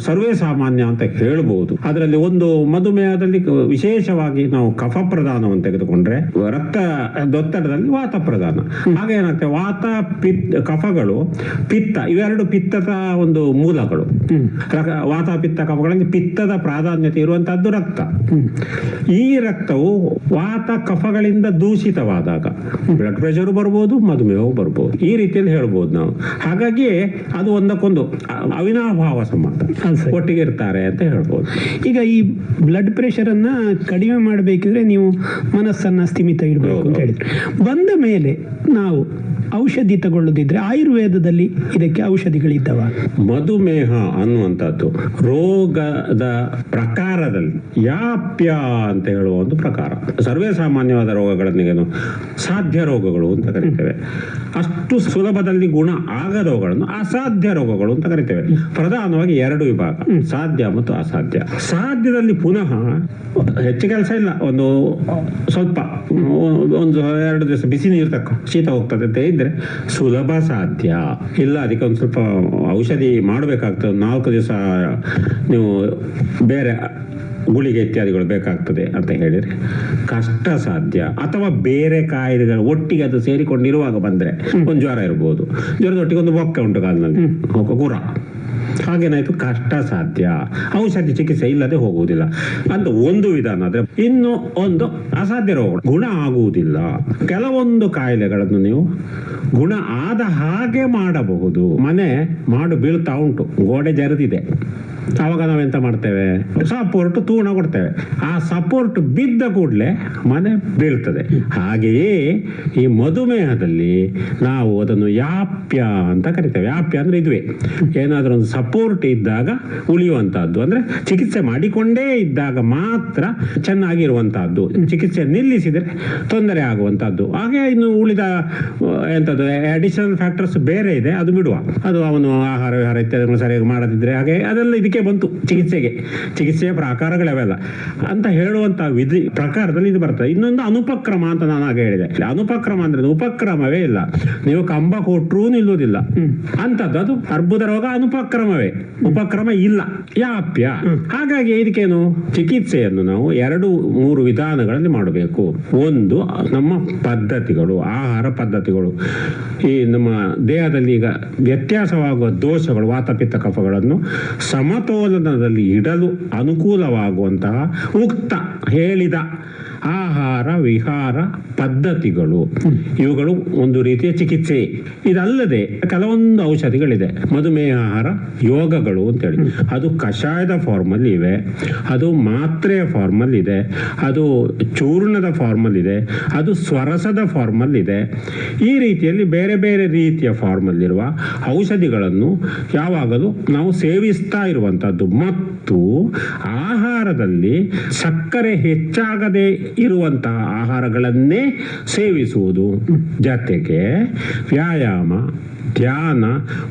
ಸರ್ವೇ ಸಾಮಾನ್ಯ ಅಂತ ಹೇಳ್ಬಹುದು. ಅದರಲ್ಲಿ ಒಂದು ಮಧುಮೇಹದಲ್ಲಿ ವಿಶೇಷವಾಗಿ ನಾವು ಕಫ ಪ್ರಧಾನವನ್ನು ತೆಗೆದುಕೊಂಡ್ರೆ ರಕ್ತದೊತ್ತಡದಲ್ಲಿ ವಾತ ಪ್ರಧಾನ. ಹಾಗೆ ಏನಾಗ್ತದೆ, ವಾತ ಕಫಗಳು, ಪಿತ್ತ, ಇವೆರಡು ಪಿತ್ತದ ಒಂದು ಮೂಲಗಳು. ವಾತ ಪಿತ್ತ ಕಫಗಳಲ್ಲಿ ಪಿತ್ತದ ಪ್ರಾಧಾನ್ಯತೆ ಇರುವಂತಹದ್ದು ರಕ್ತ. ಈ ರಕ್ತವು ವಾತ ಕಫಗಳಿಂದ ದೂಷಿತವಾದಾಗ ಬ್ಲಡ್ ಪ್ರೆಷರ್ ಬರ್ಬೋದು, ಮಧುಮೇಹವು ಬರ್ಬೋದು. ಈ ರೀತಿಯಲ್ಲಿ ಹೇಳ್ಬೋದು ನಾವು. ಹಾಗಾಗಿ ಅದು ಒಂದಕ್ಕೊಂದು ಅವಿನಾಭಾವ ಸಂಬಂಧ, ಒಟ್ಟಿಗೆ ಇರ್ತಾರೆ ಅಂತ ಹೇಳ್ಬೋದು. ಈಗ ಈ ಬ್ಲಡ್ ಪ್ರೆಷರ್ ಅನ್ನ ಕಡಿಮೆ ಮಾಡಬೇಕಿದ್ರೆ ನೀವು ಮನಸ್ಸನ್ನ ಸ್ಥಿಮಿತ ಇಡಬೇಕು ಅಂತ ಹೇಳಿದ್ರೆ, ಬಂದ ಮೇಲೆ ನಾವು ಔಷಧಿ ತಗೊಳ್ಳೋದಿದ್ರೆ ಆಯುರ್ವೇದದಲ್ಲಿ ಇದಕ್ಕೆ ಔಷಧಿಗಳಿದ್ದಾವ? ಮಧುಮೇಹ ಅನ್ನುವಂಥದ್ದು ರೋಗದ ಪ್ರಕಾರದಲ್ಲಿ ಯಾಪ್ಯ ಅಂತ ಹೇಳುವ ಒಂದು ಪ್ರಕಾರ. ಸರ್ವೇ ಸಾಮಾನ್ಯವಾದ ರೋಗಗಳನ್ನೇನು ಸಾಧ್ಯ ರೋಗಗಳು ಅಂತ ಕರಿತೇವೆ. ಅಷ್ಟು ಸುಲಭದಲ್ಲಿ ಗುಣ ಆಗದವುಗಳನ್ನು ಅಸಾಧ್ಯ ರೋಗಗಳು ಅಂತ ಕರಿತೇವೆ. ಪ್ರಧಾನವಾಗಿ ಎರಡು ವಿಭಾಗ, ಸಾಧ್ಯ ಮತ್ತು ಅಸಾಧ್ಯ. ಸಾಧ್ಯದಲ್ಲಿ ಪುನಃ ಹೆಚ್ಚು ಕೆಲಸ ಇಲ್ಲ, ಒಂದು ಸ್ವಲ್ಪ ಒಂದು 2 ದಿವಸ ಬಿಸಿ ನೀರು ತಕ್ಕ ಶೀತ ಹೋಗ್ತದೆ ಅಂತ ಇದ್ರೆ ಸುಲಭ ಸಾಧ್ಯ. ಇಲ್ಲ ಅದಕ್ಕೆ ಒಂದು ಸ್ವಲ್ಪ ಔಷಧಿ ಮಾಡಬೇಕಾಗ್ತದೆ, 4 ದಿವಸ ನೀವು ಬೇರೆ ಗುಳಿಗೆ ಇತ್ಯಾದಿಗಳು ಬೇಕಾಗ್ತದೆ ಅಂತ ಹೇಳಿದ್ರೆ ಕಷ್ಟ ಸಾಧ್ಯ. ಅಥವಾ ಬೇರೆ ಕಾಯಿಲೆಗಳು ಒಟ್ಟಿಗೆ ಅದು ಸೇರಿಕೊಂಡಿರುವಾಗ ಬಂದ್ರೆ, ಒಂದು ಜ್ವರ ಇರ್ಬೋದು, ಜ್ವರದೊಟ್ಟಿಗೆ ಒಂದು ಬೊಕ್ಕೆ ಉಂಟು ಕಾಲಿನಲ್ಲಿ, ಗುರ, ಹಾಗೇನಾಯ್ತು ಕಷ್ಟ ಸಾಧ್ಯ. ಔಷಧಿ ಚಿಕಿತ್ಸೆ ಇಲ್ಲದೆ ಹೋಗುವುದಿಲ್ಲ ಅಂತ ಒಂದು ವಿಧಾನ. ಆದ್ರೆ ಇನ್ನು ಒಂದು ಅಸಾಧ್ಯ ರೋಗಗಳು, ಗುಣ ಆಗುವುದಿಲ್ಲ. ಕೆಲವೊಂದು ಕಾಯಿಲೆಗಳನ್ನು ನೀವು ಗುಣ ಆದ ಹಾಗೆ ಮಾಡಬಹುದು. ಮನೆ ಮಾಡು ಬೀಳ್ತಾ ಉಂಟು, ಗೋಡೆ ಜರಿದಿದೆ, ಆವಾಗ ನಾವೆಂತ ಮಾಡ್ತೇವೆ, ಸಪೋರ್ಟ್ ತೂಣ ಕೊಡ್ತೇವೆ. ಆ ಸಪೋರ್ಟ್ ಬಿದ್ದ ಕೂಡಲೇ ಮನೆ ಬೀಳ್ತದೆ. ಹಾಗೆಯೇ ಈ ಮಧುಮೇಹದಲ್ಲಿ ನಾವು ಅದನ್ನು ಯಾಪ್ಯ ಅಂತ ಕರಿತೇವೆ. ಯಾಪ್ಯ ಅಂದ್ರೆ ಇದುವೇ, ಏನಾದರೂ ಒಂದು ಸಪೋರ್ಟ್ ಇದ್ದಾಗ ಉಳಿಯುವಂತಹದ್ದು, ಅಂದ್ರೆ ಚಿಕಿತ್ಸೆ ಮಾಡಿಕೊಂಡೇ ಇದ್ದಾಗ ಮಾತ್ರ ಚೆನ್ನಾಗಿರುವಂತಹದ್ದು. ಚಿಕಿತ್ಸೆ ನಿಲ್ಲಿಸಿದರೆ ತೊಂದರೆ ಆಗುವಂತಹದ್ದು. ಹಾಗೆ ಇನ್ನು ಉಳಿದ ಎಂಥದ್ದು ಅಡಿಷನಲ್ ಫ್ಯಾಕ್ಟರ್ಸ್ ಬೇರೆ ಇದೆ, ಅದು ಬಿಡುವ. ಅದು ಅವನು ಆಹಾರ ವಿಹಾರ ಇತ್ಯಾದಿಗಳು ಸರಿಯಾಗಿ ಮಾಡದಿದ್ರೆ ಹಾಗೆ ಅದೆಲ್ಲ ಇದಕ್ಕೆ ಬಂತು. ಚಿಕಿತ್ಸೆಯ ಪ್ರಕಾರಗಳವೆಲ್ಲ ಅಂತ ಹೇಳುವಂತಹ ವಿಧಿ ಪ್ರಕಾರದಲ್ಲಿ ಇದು ಬರ್ತದೆ. ಇನ್ನೊಂದು ಅನುಪಕ್ರಮ ಅಂತ ನಾನು ಆಗ ಹೇಳಿದೆ. ಅನುಪಕ್ರಮ ಅಂದ್ರೆ ಉಪಕ್ರಮವೇ ಇಲ್ಲ, ನೀವು ಕಂಬ ಕೊಟ್ಟರೂ ನಿಲ್ಲುವುದಿಲ್ಲ ಅಂತದ್ದು. ಅದು ಅರ್ಬುದ ರೋಗ ಅನುಪಕ್ರಮವೇ, ಉಪಕ್ರಮ ಇಲ್ಲ, ಯಾಪ್ಯ. ಹಾಗಾಗಿ ಇದಕ್ಕೇನು ಚಿಕಿತ್ಸೆಯನ್ನು ನಾವು 2-3 ವಿಧಾನಗಳಲ್ಲಿ ಮಾಡಬೇಕು. ಒಂದು ನಮ್ಮ ಪದ್ಧತಿಗಳು, ಆಹಾರ ಪದ್ಧತಿಗಳು. ಈ ನಮ್ಮ ದೇಹದಲ್ಲಿ ಈಗ ವ್ಯತ್ಯಾಸವಾಗುವ ದೋಷಗಳು, ವಾತಪಿತ್ತ ಕಫಗಳನ್ನು ಸಮತೋಲನದಲ್ಲಿ ಇಡಲು ಅನುಕೂಲವಾಗುವಂತಹ ಉಕ್ತ ಹೇಳಿದ ಆಹಾರ ವಿಹಾರ ಪದ್ಧತಿಗಳು, ಇವುಗಳು ಒಂದು ರೀತಿಯ ಚಿಕಿತ್ಸೆ. ಇದಲ್ಲದೆ ಕೆಲವೊಂದು ಔಷಧಿಗಳಿದೆ. ಮಧುಮೇಹ ಆಹಾರ ಯೋಗಗಳು ಅಂತೇಳಿ, ಅದು ಕಷಾಯದ ಫಾರ್ಮಲ್ಲಿ ಇವೆ, ಅದು ಮಾತ್ರೆಯ ಫಾರ್ಮಲ್ಲಿ ಇದೆ, ಅದು ಚೂರ್ಣದ ಫಾರ್ಮಲ್ಲಿ ಇದೆ, ಅದು ಸ್ವರಸದ ಫಾರ್ಮಲ್ಲಿ ಇದೆ. ಈ ರೀತಿಯಲ್ಲಿ ಬೇರೆ ಬೇರೆ ರೀತಿಯ ಫಾರ್ಮಲ್ಲಿರುವ ಔಷಧಿಗಳನ್ನು ಯಾವಾಗಲೂ ನಾವು ಸೇವಿಸ್ತಾ ಇರುವಂತಹದ್ದು. ಮತ್ತು ಆಹಾರದಲ್ಲಿ ಸಕ್ಕರೆ ಹೆಚ್ಚಾಗದೆ ಇರುವಂತಹ ಆಹಾರಗಳನ್ನೇ ಸೇವಿಸುವುದು. ಜೊತೆಗೆ ವ್ಯಾಯಾಮ, ಧ್ಯಾನ,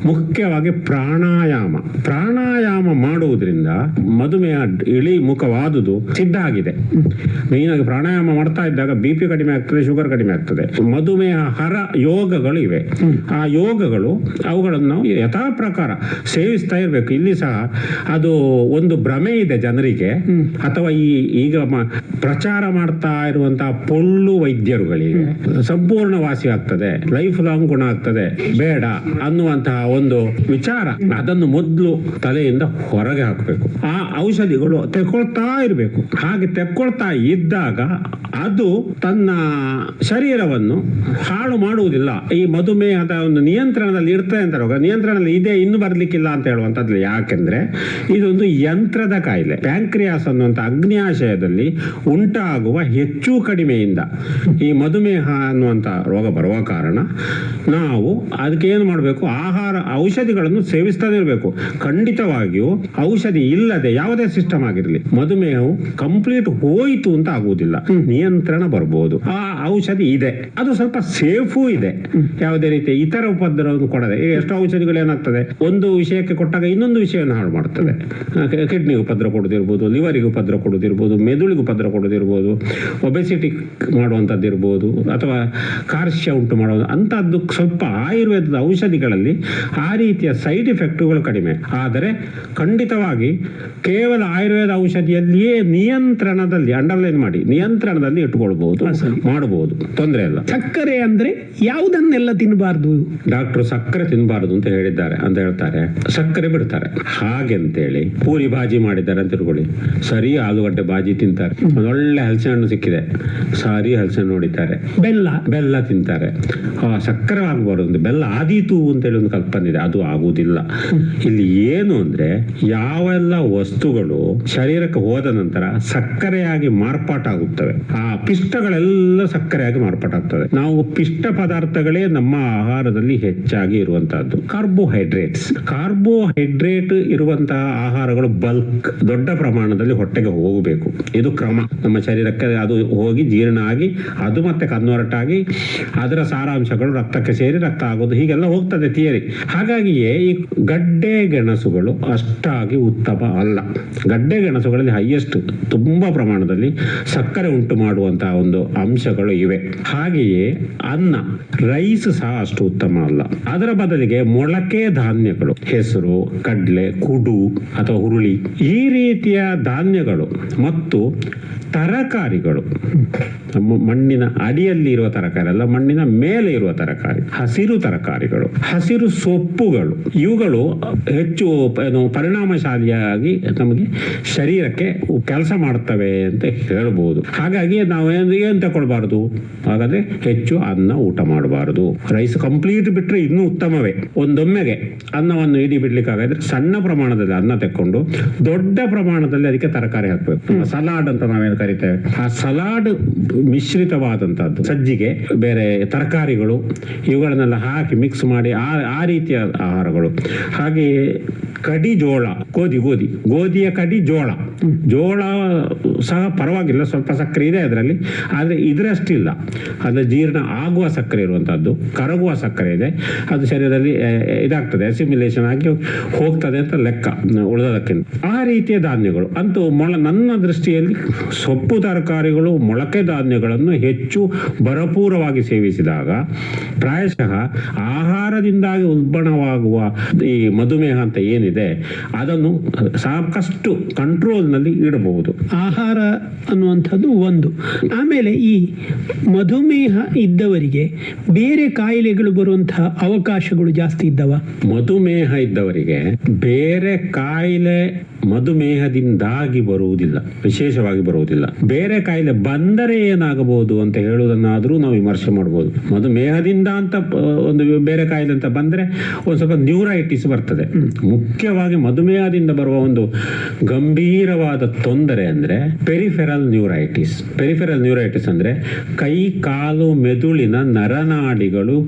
ಮುಖ್ಯವಾಗಿ ಪ್ರಾಣಾಯಾಮ ಮಾಡುವುದರಿಂದ ಮಧುಮೇಹ ಇಳಿಮುಖವಾದುದು ಸಿದ್ಧ ಆಗಿದೆ. ಮೇಯ್ನಾಗಿ ಪ್ರಾಣಾಯಾಮ ಮಾಡ್ತಾ ಇದ್ದಾಗ BP ಕಡಿಮೆ ಆಗ್ತದೆ, ಶುಗರ್ ಕಡಿಮೆ ಆಗ್ತದೆ. ಮಧುಮೇಹ ಹರ ಯೋಗಗಳು ಇವೆ. ಆ ಯೋಗಗಳು ಅವುಗಳನ್ನು ನಾವು ಯಥಾ ಪ್ರಕಾರ ಸೇವಿಸ್ತಾ ಇರಬೇಕು. ಇಲ್ಲಿ ಸಹ ಅದು ಒಂದು ಭ್ರಮೆ ಇದೆ ಜನರಿಗೆ, ಅಥವಾ ಈಗ ಪ್ರಚಾರ ಮಾಡ್ತಾ ಇರುವಂತಹ ಪೊಳ್ಳು ವೈದ್ಯರುಗಳಿಗೆ ಸಂಪೂರ್ಣ ವಾಸಿ ಆಗ್ತದೆ, ಲೈಫ್ ಲಾಂಗ್ ಗುಣ ಆಗ್ತದೆ, ಬೇಡ ಅನ್ನುವಂತಹ ಒಂದು ವಿಚಾರ. ಅದನ್ನು ಮೊದಲು ತಲೆಯಿಂದ ಹೊರಗೆ ಹಾಕಬೇಕು. ಆ ಔಷಧಿಗಳು ತೆಕ್ಕೊಳ್ತಾ ಇರಬೇಕು. ಹಾಗೆ ತೆಕ್ಕೊಳ್ತಾ ಇದ್ದಾಗ ಅದು ತನ್ನ ಶರೀರವನ್ನು ಹಾಳು ಮಾಡುವುದಿಲ್ಲ. ಈ ಮಧುಮೇಹದ ಒಂದು ನಿಯಂತ್ರಣದಲ್ಲಿ ಇರ್ತದೆ ಅಂತ ರೋಗ, ನಿಯಂತ್ರಣದಲ್ಲಿ ಇದೆ, ಇನ್ನು ಬರ್ಲಿಕ್ಕಿಲ್ಲ ಅಂತ ಹೇಳುವಂಥದ್ದು. ಯಾಕೆಂದ್ರೆ ಇದೊಂದು ಯಂತ್ರದ ಕಾಯಿಲೆ. ಪ್ಯಾಂಕ್ರಿಯಾಸ್ ಅನ್ನುವಂಥ ಅಗ್ನ್ಯಾಶಯದಲ್ಲಿ ಉಂಟಾಗುವ ಹೆಚ್ಚು ಕಡಿಮೆಯಿಂದ ಈ ಮಧುಮೇಹ ಅನ್ನುವಂಥ ರೋಗ ಬರುವ ಕಾರಣ ನಾವು ಅದಕ್ಕೆ ಏನು ಮಾಡಬೇಕು, ಆಹಾರ ಔಷಧಿಗಳನ್ನು ಸೇವಿಸ್ತಾನೆ ಇರಬೇಕು. ಖಂಡಿತವಾಗಿಯೂ ಔಷಧಿ ಇಲ್ಲದೆ ಯಾವುದೇ ಸಿಸ್ಟಮ್ ಆಗಿರಲಿ ಮಧುಮೇಹವು ಕಂಪ್ಲೀಟ್ ಹೋಯಿತು ಅಂತ ಆಗುವುದಿಲ್ಲ, ನಿಯಂತ್ರಣ ಬರ್ಬೋದು. ಆ ಔಷಧಿ ಇದೆ, ಅದು ಸ್ವಲ್ಪ ಸೇಫು ಇದೆ, ಯಾವುದೇ ರೀತಿ ಇತರ ಉಪದ್ರವವನ್ನು ಕೊಡದೆ. ಎಷ್ಟು ಔಷಧಿಗಳು ಏನಾಗ್ತದೆ, ಒಂದು ವಿಷಯಕ್ಕೆ ಕೊಟ್ಟಾಗ ಇನ್ನೊಂದು ವಿಷಯವನ್ನು ಹಾಳು ಮಾಡ್ತದೆ. ಕಿಡ್ನಿಗೆ ಉಪದ್ರ ಕೊಡೋದಿರ್ಬೋದು, ಲಿವರಿಗೆ ಉಪದ್ರ ಕೊಡೋದಿರ್ಬೋದು, ಮೆದುಳಿಗೆ ಉಪದ್ರ ಕೊಡೋದಿರ್ಬೋದು, ಒಬೆಸಿಟಿ ಮಾಡುವಂಥದ್ದು ಇರ್ಬೋದು, ಅಥವಾ ಕಾರ್ಶ್ಯ ಉಂಟು ಮಾಡೋದು ಅಂಥದ್ದು. ಸ್ವಲ್ಪ ಆಯುರ್ವೇದದ ಔಷಧಿಗಳಲ್ಲಿ ಆ ರೀತಿಯ ಸೈಡ್ ಎಫೆಕ್ಟ್ಗಳು ಕಡಿಮೆ. ಆದರೆ ಖಂಡಿತವಾಗಿ ಕೇವಲ ಆಯುರ್ವೇದ ಔಷಧಿಯಲ್ಲಿಯೇ ನಿಯಂತ್ರಣದಲ್ಲಿ, ಅಂಡರ್ಲೈನ್ ಮಾಡಿ, ನಿಯಂತ್ರಣದಲ್ಲಿ ಇಟ್ಕೊಳ್ಬಹುದು, ಮಾಡಬಹುದು, ತೊಂದರೆ ಇಲ್ಲ. ಸಕ್ಕರೆ ಅಂದ್ರೆ ಯಾವುದನ್ನೆಲ್ಲ ತಿನ್ನಬಾರ್ದು? ಡಾಕ್ಟರ್ ಸಕ್ಕರೆ ತಿನ್ನಬಾರದು ಅಂತ ಹೇಳಿದ್ದಾರೆ ಅಂತ ಹೇಳ್ತಾರೆ, ಸಕ್ಕರೆ ಬಿಡ್ತಾರೆ. ಹಾಗೆಂತೇಳಿ ಪೂರಿ ಬಾಜಿ ಮಾಡಿದ್ದಾರೆ ಅಂತ ತಿಳ್ಕೊಳ್ಳಿ, ಸರಿ ಆಲೂಗಡ್ಡೆ ಬಾಜಿ ತಿಂತಾರೆ, ಒಳ್ಳೆ ಹಲಸಿನ ಹಣ್ಣು ಸಿಕ್ಕಿದೆ, ಸಾರಿ ಹಲಸಿನ ನೋಡಿದ್ದಾರೆ, ಬೆಲ್ಲ ತಿಂತಾರೆ. ಸಕ್ಕರೆ ಆಗಬಾರದು, ಬೆಲ್ಲ ಆದಿ ಆದೀತು ಅಂತೇಳಿ ಒಂದು ಕಲ್ಪನೆ ಇದೆ, ಅದು ಆಗುವುದಿಲ್ಲ. ಇಲ್ಲಿ ಏನು ಅಂದ್ರೆ ಯಾವೆಲ್ಲ ವಸ್ತುಗಳು ಶರೀರಕ್ಕೆ ಹೋದ ನಂತರ ಸಕ್ಕರೆಯಾಗಿ ಮಾರ್ಪಾಟಾಗುತ್ತವೆ, ಆ ಪಿಷ್ಟಗಳೆಲ್ಲ ಸಕ್ಕರೆಯಾಗಿ ಮಾರ್ಪಾಟಾಗ್ತವೆ. ನಾವು ಪಿಷ್ಟ ಪದಾರ್ಥಗಳೇ ನಮ್ಮ ಆಹಾರದಲ್ಲಿ ಹೆಚ್ಚಾಗಿ ಇರುವಂತಹದ್ದು. ಕಾರ್ಬೋಹೈಡ್ರೇಟ್ ಇರುವಂತಹ ಆಹಾರಗಳು ಬಲ್ಕ್ ದೊಡ್ಡ ಪ್ರಮಾಣದಲ್ಲಿ ಹೊಟ್ಟೆಗೆ ಹೋಗಬೇಕು. ಇದು ಕ್ರಮ. ನಮ್ಮ ಶರೀರಕ್ಕೆ ಅದು ಹೋಗಿ ಜೀರ್ಣ ಆಗಿ ಅದು ಮತ್ತೆ ಕನ್ವರ್ಟ್ ಆಗಿ ಅದರ ಸಾರಾಂಶಗಳು ರಕ್ತಕ್ಕೆ ಸೇರಿ ರಕ್ತ ಆಗೋದು, ಹೀಗೆಲ್ಲ ಹೋಗ್ತದೆ ಥಿಯರಿ. ಹಾಗಾಗಿಯೇ ಈ ಗಡ್ಡೆ ಗೆಣಸುಗಳು ಅಷ್ಟಾಗಿ ಉತ್ತಮ ಅಲ್ಲ. ಗಡ್ಡೆ ಗೆಣಸುಗಳಲ್ಲಿ ಹೈಯೆಸ್ಟ್ ತುಂಬಾ ಪ್ರಮಾಣದಲ್ಲಿ ಸಕ್ಕರೆ ಉಂಟು ಮಾಡುವಂತಹ ಒಂದು ಅಂಶಗಳು ಇವೆ. ಹಾಗೆಯೇ ಅನ್ನ, ರೈಸ್ ಸಹ ಅಷ್ಟು ಉತ್ತಮ ಅಲ್ಲ. ಅದರ ಬದಲಿಗೆ ಮೊಳಕೆ ಧಾನ್ಯಗಳು, ಹೆಸರು, ಕಡ್ಲೆ, ಕುಡು ಅಥವಾ ಹುರುಳಿ, ಈ ರೀತಿಯ ಧಾನ್ಯಗಳು ಮತ್ತು ತರಕಾರಿಗಳು, ಮಣ್ಣಿನ ಅಡಿಯಲ್ಲಿ ಇರುವ ತರಕಾರಿ ಅಲ್ಲ, ಮಣ್ಣಿನ ಮೇಲೆ ಇರುವ ತರಕಾರಿ, ಹಸಿರು ತರಕಾರಿಗಳು, ಹಸಿರು ಸೊಪ್ಪುಗಳು, ಇವುಗಳು ಹೆಚ್ಚು ಪರಿಣಾಮಶಾಲಿಯಾಗಿ ನಮಗೆ ಶರೀರಕ್ಕೆ ಕೆಲಸ ಮಾಡ್ತವೆ ಅಂತ ಹೇಳ್ಬೋದು. ಹಾಗಾಗಿ ನಾವು ಏನ್ ತಗೊಳ್ಬಾರ್ದು, ಹಾಗಾದ್ರೆ ಹೆಚ್ಚು ಅನ್ನ ಊಟ ಮಾಡಬಾರದು. ರೈಸ್ ಕಂಪ್ಲೀಟ್ ಬಿಟ್ರೆ ಇನ್ನೂ ಉತ್ತಮವೇ. ಒಂದೊಮ್ಮೆಗೆ ಅನ್ನವನ್ನು ಇಡೀ ಬಿಡ್ಲಿಕ್ಕಾಗದ್ರೆ ಸಣ್ಣ ಪ್ರಮಾಣದಲ್ಲಿ ಅನ್ನ ತೆಕ್ಕೊಂಡು ದೊಡ್ಡ ಪ್ರಮಾಣದಲ್ಲಿ ಅದಕ್ಕೆ ತರಕಾರಿ ಹಾಕ್ಬೇಕು. ಸಲಾಡ್ ಅಂತ ನಾವೇನು ಕರಿತೇವೆ, ಆ ಸಲಾಡ್ ಮಿಶ್ರಿತವಾದಂತಹದ್ದು, ಸಜ್ಜಿಗೆ, ಬೇರೆ ತರಕಾರಿಗಳು, ಇವುಗಳನ್ನೆಲ್ಲ ಹಾಕಿ ಮಿಕ್ಸ್ ಮಾಡಿ ಆ ರೀತಿಯ ಆಹಾರಗಳು. ಹಾಗೆಯೇ ಕಡಿ ಜೋಳ, ಗೋಧಿಯ ಕಡಿ ಜೋಳ ಸಹ ಪರವಾಗಿಲ್ಲ, ಸ್ವಲ್ಪ ಸಕ್ಕರೆ ಇದೆ ಅದರಲ್ಲಿ, ಆದರೆ ಇದರಷ್ಟಿಲ್ಲ. ಅದು ಜೀರ್ಣ ಆಗುವ ಸಕ್ಕರೆ ಇರುವಂತಹದ್ದು, ಕರಗುವ ಸಕ್ಕರೆ ಇದೆ, ಅದು ಶರೀರದಲ್ಲಿ ಇದಾಗ್ತದೆ, ಅಸಿಮಿಲೇಷನ್ ಆಗಿ ಹೋಗ್ತದೆ ಅಂತ ಲೆಕ್ಕ ಉಳಿದದಕ್ಕಿಂತ. ಆ ರೀತಿಯ ಧಾನ್ಯಗಳು ಅಂತೂ ನನ್ನ ದೃಷ್ಟಿಯಲ್ಲಿ ಸೊಪ್ಪು ತರಕಾರಿಗಳು, ಮೊಳಕೆ ಧಾನ್ಯಗಳನ್ನು ಹೆಚ್ಚು ಭರಪೂರವಾಗಿ ಸೇವಿಸಿದಾಗ ಪ್ರಾಯಶಃ ಆಹಾರದಿಂದಾಗಿ ಉಲ್ಬಣವಾಗುವ ಈ ಮಧುಮೇಹ ಅಂತ ಏನಿದೆ ಅದನ್ನು ಸಾಕಷ್ಟು ಕಂಟ್ರೋಲ್ನಲ್ಲಿ ಇಡಬಹುದು. ಆಹಾರ ಅನ್ನುವಂಥದ್ದು ಒಂದು. ಆಮೇಲೆ ಈ ಮಧುಮೇಹ ಇದ್ದವರಿಗೆ ಬೇರೆ ಕಾಯಿಲೆಗಳು ಬರುವಂತಹ ಅವಕಾಶಗಳು ಜಾಸ್ತಿ ಇದ್ದವ? ಮಧುಮೇಹ ಇದ್ದವರಿಗೆ ಬೇರೆ ಕಾಯಿಲೆ ಮಧುಮೇಹದಿಂದಾಗಿ ಬರುವುದಿಲ್ಲ, ವಿಶೇಷವಾಗಿ ಬರುವುದಿಲ್ಲ. ಬೇರೆ ಕಾಯಿಲೆ ಬಂದರೆ ಏನಾಗಬಹುದು ಅಂತ ಹೇಳುವುದನ್ನಾದ್ರೂ ನಾವು ವಿಮರ್ಶೆ ಮಾಡಬಹುದು. ಮಧುಮೇಹದಿಂದ ಅಂತ ಒಂದು ಬೇರೆ ಕಾಯಿಲೆ ಅಂತ ಬಂದ್ರೆ ಒಂದು ಸ್ವಲ್ಪ ನ್ಯೂರೈಟಿಸ್ ಬರ್ತದೆ. ಮುಖ್ಯವಾಗಿ ಮಧುಮೇಹದಿಂದ ಬರುವ ಒಂದು ಗಂಭೀರವಾದ ತೊಂದರೆ ಅಂದ್ರೆ ಪೆರಿಫೆರಲ್ ನ್ಯೂರೈಟಿಸ್ ಅಂದ್ರೆ ಕೈ ಕಾಲು ಮೆದುಳಿನ ನರನಾಡಿಗಳು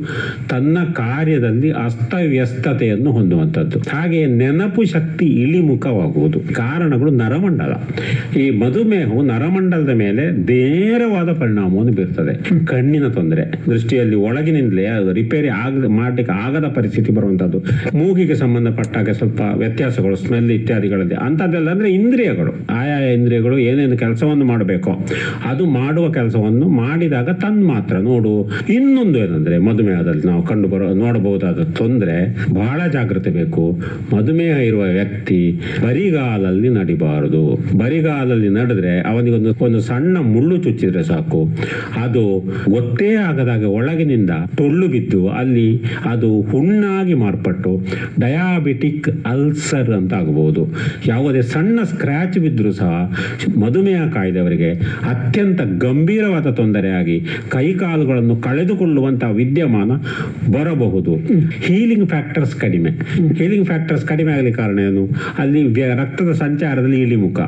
ತನ್ನ ಕಾರ್ಯದಲ್ಲಿ ಅಸ್ತವ್ಯಸ್ತತೆಯನ್ನು ಹೊಂದುವಂಥದ್ದು. ಹಾಗೆ ನೆನಪು ಶಕ್ತಿ ಇಳಿಮುಖವಾಗುವುದು. ಕಾರಣಗಳು ನರಮಂಡಲ. ಈ ಮಧುಮೇಹವು ನರಮಂಡಲದ ಮೇಲೆ ನೇರವಾದ ಪರಿಣಾಮವನ್ನು ಬೀರ್ತದೆ. ಕಣ್ಣಿನ ತೊಂದರೆ, ದೃಷ್ಟಿಯಲ್ಲಿ ಒಳಗಿನಿಂದಲೇ ರಿಪೇರಿ ಮಾಡಲಿಕ್ಕೆ ಆಗದ ಪರಿಸ್ಥಿತಿ ಬರುವಂತದ್ದು. ಮೂಗಿಗೆ ಸಂಬಂಧಪಟ್ಟಾಗ ಸ್ವಲ್ಪ ವ್ಯತ್ಯಾಸಗಳು, ಸ್ಮೆಲ್ ಇತ್ಯಾದಿಗಳಲ್ಲಿ ಅಂತದ್ದೆಲ್ಲ ಅಂದ್ರೆ ಇಂದ್ರಿಯಗಳು, ಆಯಾಯ ಇಂದ್ರಿಯಗಳು ಏನೇನು ಕೆಲಸವನ್ನು ಮಾಡಬೇಕೋ ಅದು ಮಾಡುವ ಕೆಲಸವನ್ನು ಮಾಡಿದಾಗ ತನ್ಮಾತ್ರ ನೋಡು. ಇನ್ನೊಂದು ಏನಂದ್ರೆ ಮಧುಮೇಹದಲ್ಲಿ ನಾವು ನೋಡಬಹುದಾದ ತೊಂದರೆ, ಬಹಳ ಜಾಗ್ರತೆ ಬೇಕು. ಮಧುಮೇಹ ಇರುವ ವ್ಯಕ್ತಿ ಬರಿಗಾಲಲ್ಲಿ ನಡಿಬಾರದು. ಬರಿಗಾಲಲ್ಲಿ ನಡೆದ್ರೆ ಅವನಿಗೆ ಒಂದು ಸಣ್ಣ ಮುಳ್ಳು ಚುಚ್ಚಿದ್ರೆ ಸಾಕು, ಅದು ಗೊತ್ತೇ ಆಗದಾಗ ಒಳಗಿನಿಂದ ಟೊಳ್ಳು ಬಿದ್ದು ಅಲ್ಲಿ ಅದು ಹುಣ್ಣಾಗಿ ಮಾರ್ಪಟ್ಟು ಡಯಾಬಿಟಿಕ್ ಅಲ್ಸರ್ ಅಂತ ಆಗಬಹುದು. ಯಾವುದೇ ಸಣ್ಣ ಸ್ಕ್ರಾಚ್ ಬಿದ್ದರೂ ಸಹ ಮಧುಮೇಹ ಕಾಯಿದವರಿಗೆ ಅತ್ಯಂತ ಗಂಭೀರವಾದ ತೊಂದರೆಯಾಗಿ ಕೈಕಾಲುಗಳನ್ನು ಕಳೆದುಕೊಳ್ಳುವಂತಹ ವಿದ್ಯಮಾನ ಬರಬಹುದು. ಹೀಲಿಂಗ್ ಫ್ಯಾಕ್ಟರ್ಸ್ ಕಡಿಮೆ ಆಗಲಿಕ್ಕೆ ಕಾರಣ ಏನು? ಅಲ್ಲಿ ರಕ್ತದ ಸಂಚಾರದಲ್ಲಿ ಇಳಿಮುಖ.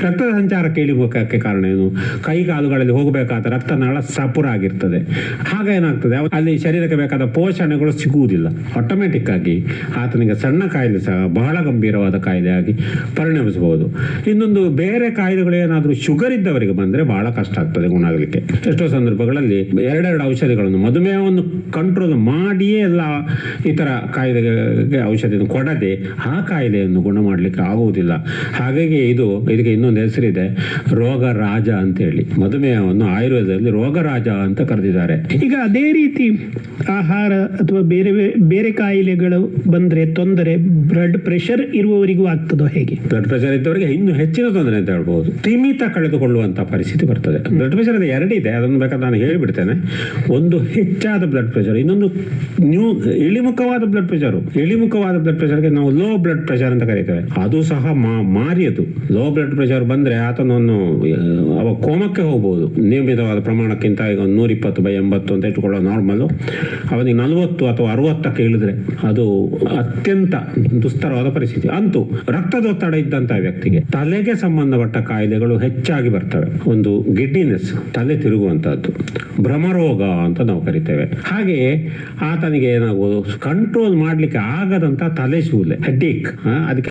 ರಕ್ತದ ಸಂಚಾರಕ್ಕೆ ಇಳಿಮುಖಕ್ಕೆ ಕಾರಣ ಏನು? ಕೈಕಾಲುಗಳಲ್ಲಿ ಹೋಗಬೇಕಾದ ರಕ್ತನಾಳ ಸಪುರಾಗಿರ್ತದೆ. ಹಾಗ ಏನಾಗ್ತದೆ, ಅಲ್ಲಿ ಶರೀರಕ್ಕೆ ಬೇಕಾದ ಪೋಷಣೆಗಳು ಸಿಗುವುದಿಲ್ಲ. ಆಟೋಮೆಟಿಕ್ ಆಗಿ ಆತನಿಗೆ ಸಣ್ಣ ಕಾಯಿಲೆ ಸಹ ಬಹಳ ಗಂಭೀರವಾದ ಕಾಯಿಲೆಯಾಗಿ ಪರಿಣಮಿಸಬಹುದು. ಇನ್ನೊಂದು ಬೇರೆ ಕಾಯಿಲೆಗಳು ಏನಾದರೂ ಶುಗರ್ ಇದ್ದವರಿಗೆ ಬಂದ್ರೆ ಬಹಳ ಕಷ್ಟ ಆಗ್ತದೆ ಗುಣ ಆಗಲಿಕ್ಕೆ. ಎಷ್ಟೋ ಸಂದರ್ಭಗಳಲ್ಲಿ ಎರಡೆರಡು ಔಷಧಿಗಳನ್ನು ಮಧುಮೇಹವನ್ನು ಕಂಟ್ರೋಲ್ ಮಾಡಿಯೇ ಎಲ್ಲ ಇತರ ಕಾಯಿಲೆಗೆ ಔಷಧಿಯನ್ನು ಕೊಡದೆ ಆ ಕಾಯಿಲೆಯನ್ನು ಗುಣ ಮಾಡಲಿಕ್ಕೆ ಆಗುವುದಿಲ್ಲ. ಹಾಗಾಗಿ ಇದಕ್ಕೆ ಇನ್ನೊಂದು ಹೆಸರಿದೆ, ರೋಗ ರಾಜ ಅಂತ ಹೇಳಿ. ಮಧುಮೇಹವನ್ನು ಆಯುರ್ವೇದದಲ್ಲಿ ರೋಗರಾಜ ಅಂತ ಕರೆದಿದ್ದಾರೆ. ಈಗ ಅದೇ ರೀತಿ ಆಹಾರ ಅಥವಾ ಬೇರೆ ಕಾಯಿಲೆಗಳು ಬಂದ್ರೆ ತೊಂದರೆ ಬ್ಲಡ್ ಪ್ರೆಷರ್ ಇರುವವರಿಗೂ ಆಗ್ತದೋ ಹೇಗೆ? ಬ್ಲಡ್ ಪ್ರೆಷರ್ ಇದ್ದವರಿಗೆ ಇನ್ನು ಹೆಚ್ಚಿನ ತೊಂದರೆ ಅಂತ ಹೇಳ್ಬಹುದು. ಸ್ಥಿಮಿತ ಕಳೆದುಕೊಳ್ಳುವಂತಹ ಪರಿಸ್ಥಿತಿ ಬರ್ತದೆ. ಬ್ಲಡ್ ಪ್ರೆಷರ್ ಎರಡಿದೆ, ಅದನ್ನು ಬೇಕಾದ್ರೆ ನಾನು ಹೇಳಿಬಿಡ್ತೇನೆ. ಒಂದು ಹೆಚ್ಚಾದ ಬ್ಲಡ್ ಪ್ರೆಷರ್, ಇನ್ನೊಂದು ಇಳಿಮುಖವಾದ ಬ್ಲಡ್ ಪ್ರೆಷರ್. ಇಳಿಮುಖವಾದ ಬ್ಲಡ್ ಪ್ರೆಷರ್ಗೆ ನಾವು ಲೋ ಬ್ಲಡ್ ಪ್ರೆಷರ್ ಅಂತ ಕರೀತೇವೆ. ಅದು ಸಹ ಮಾರಿಯದು. ಲೋ ಬ್ಲಡ್ ಪ್ರೆಷರ್ ಬಂದ್ರೆ ಆತನನ್ನು ಕೋಮಕ್ಕೆ ಹೋಗಬಹುದು. ನಿಯಮಿತವಾದ ಪ್ರಮಾಣಕ್ಕಿಂತ ಈಗ 120/80 ಅಂತ ಇಟ್ಟುಕೊಳ್ಳೋ ನಾರ್ಮಲ್. ಅವನಿಗೆ 40 ಅಥವಾ 60ಕ್ಕೆ ಇಳಿದ್ರೆ ಅದು ಅತ್ಯಂತ ದುಸ್ತರವಾದ ಪರಿಸ್ಥಿತಿ. ಅಂತೂ ರಕ್ತದೊತ್ತಡ ಇದ್ದಂತ ವ್ಯಕ್ತಿಗೆ ತಲೆಗೆ ಸಂಬಂಧಪಟ್ಟ ಕಾಯಿಲೆಗಳು ಹೆಚ್ಚಾಗಿ ಬರ್ತವೆ. ಒಂದು ಗಿಡ್ಡಿನೆಸ್, ತಲೆ ತಿರುಗುವಂತಹದ್ದು, ಭ್ರಮರೋಗ ಅಂತ ನಾವು ಕರಿತೇವೆ. ಹಾಗೆಯೇ ಆತನಿಗೆ ನಾವು ಕಂಟ್ರೋಲ್ ಮಾಡ್ಲಿಕ್ಕೆ ಆಗದಂತ ತಲೆ ಶೂಲೆ, ಹೆಡ್ಡೇಕ್, ಅದಕ್ಕೆ